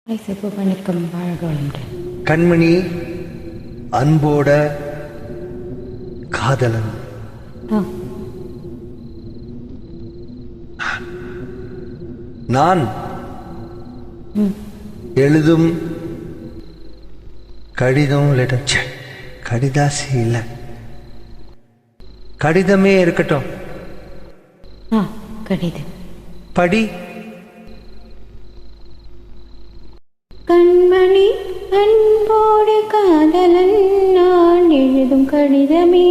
Chip பண்ணிக்கும் வாழ்க. கண்மணி அன்போட காதலன். நான் எழுதும் கடிதம் லெட்டர் கடிதாசி இல்லை, கடிதமே இருக்கட்டும். கடிதம் படி. கண்மணி அன்போடு காதலன் நான் எழுதும் கடிதமே.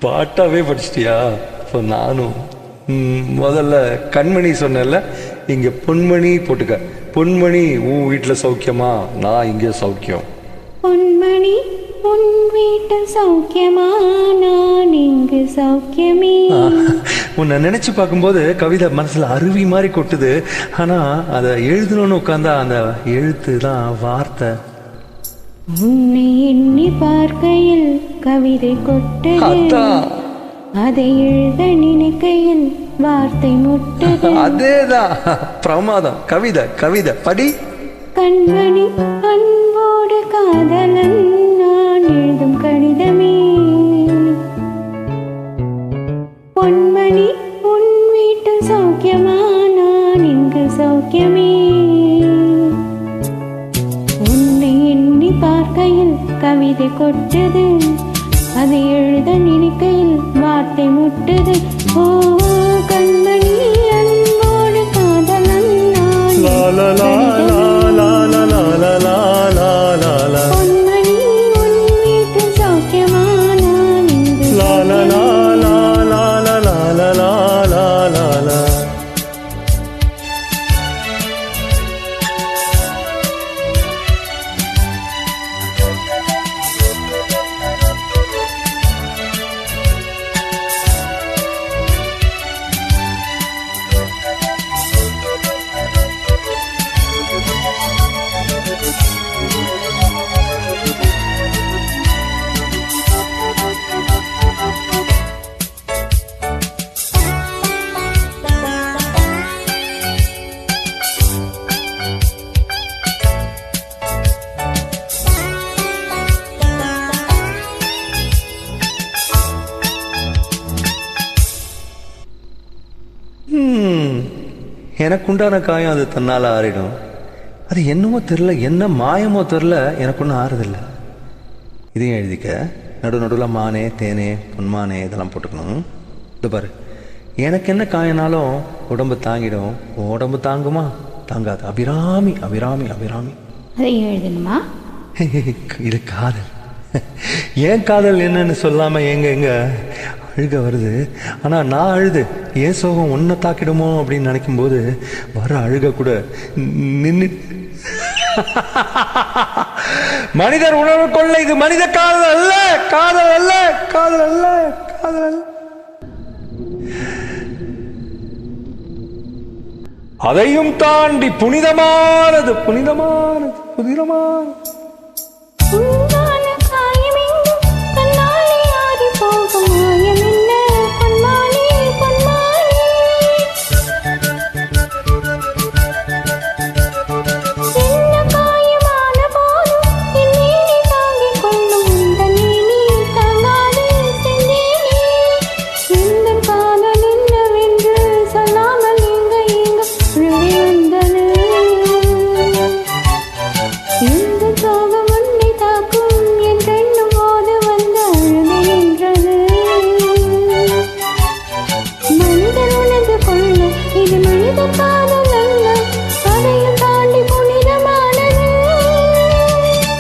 பாட்டாவே படிச்சிட்டியா? இப்போ நானும் முதல்ல கண்மணி சொன்னேன்ல, இங்க பொன்மணி போட்டுக்க. பொன்மணி உன் வீட்டில் சௌக்கியமா? நான் இங்கே சௌக்கியம். பொன்மணி உன் வீட்டில் சௌக்கியமா? நான் இங்கு சௌக்கியமே. உன்னை நினைச்சு பார்க்கும்போது கவிதை மனசுல அருவி மாதிரி கொட்டுது. ஆனா அதை எழுதணும்னு உட்கார்ந்தா அந்த எழுத்து தான் வார்த்தை. உன்னை எண்ணி பார்க்கையில் கவிதை கொட்டது, அதை எழுத நினைக்கையில் வார்த்தை முட்டது. அதேதான் பிரமாதம். கவிதை கவிதை படி. கண்மணி அன்போடு காதலன் நான் எழுதும் கடிதமே. பொன்மணி உன் வீட்டு சௌக்கியமா? நான் இங்கு சௌக்கியமே. உன்னை எண்ணி பார்க்கையில் கவிதை கொட்டது, அதை எழுத நினைக்கையில் வார்த்தை முட்டது. ஓ கண்மணி அன்போடு காதலன் நான் பொன்மணி உன் வீட்டு சௌக்கியமா? நான் இங்கு எனக்கு உண்டான காயம் அது தன்னால் ஆறிடும். அது என்னமோ தெரில, என்ன மாயமோ தெரில, எனக்கு ஒன்றும் ஆறுதில்லை. இதையும் எழுதிக்க. நடுவில் மானே தேனே பொன்மானே இதெல்லாம் போட்டுக்கணும். இது பாரு, எனக்கு என்ன காயனாலும் உடம்பு தாங்கிடும். உடம்பு தாங்குமா? தாங்காது. அபிராமி அபிராமி அபிராமி. அதையும் எழுதணுமா? இது காதல். ஏன் காதல் என்னன்னு சொல்லாம எங்க அழுக வருது. ஆனா நான் அழுது ஏன் சோகம் ஒன்ன தாக்கிடுமோ அப்படின்னு நினைக்கும் போது வர அழுக கூட நின்று மனிதர் உணர்வு கொள்ள. இது மனித காதல் அல்ல, காதல் அல்ல, காதல் அல்ல, காதல் அல்ல. அதையும் தாண்டி புனிதமானது, புனிதமானது, புனிதமானது.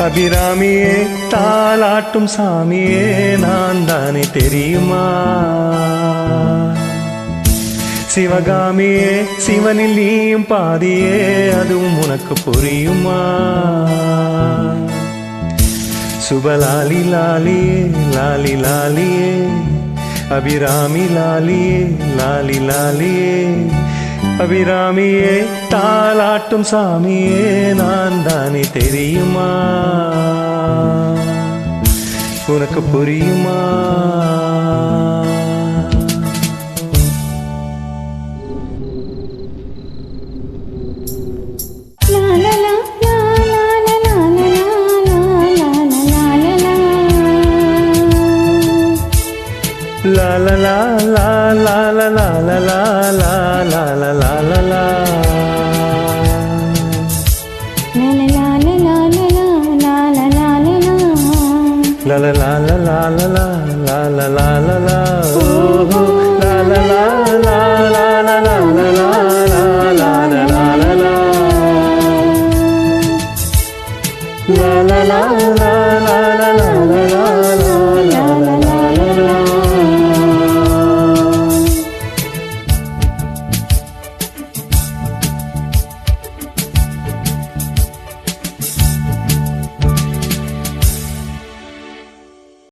அபிராமியே தாலாட்டும் சாமியே நான் தானே தெரியுமா? சிவகாமியே சிவனில் நீயும் பாதியே அதுவும் உனக்கு புரியுமா? சுபலாலி லாலியே லாலி லாலியே அபிராமி லாலியே லாலி லாலியே அபிராமியே தாலாட்டும் சாமியே நான் தானே தெரியுமா? உனக்கு புரியுமா? லா லா லா லா லா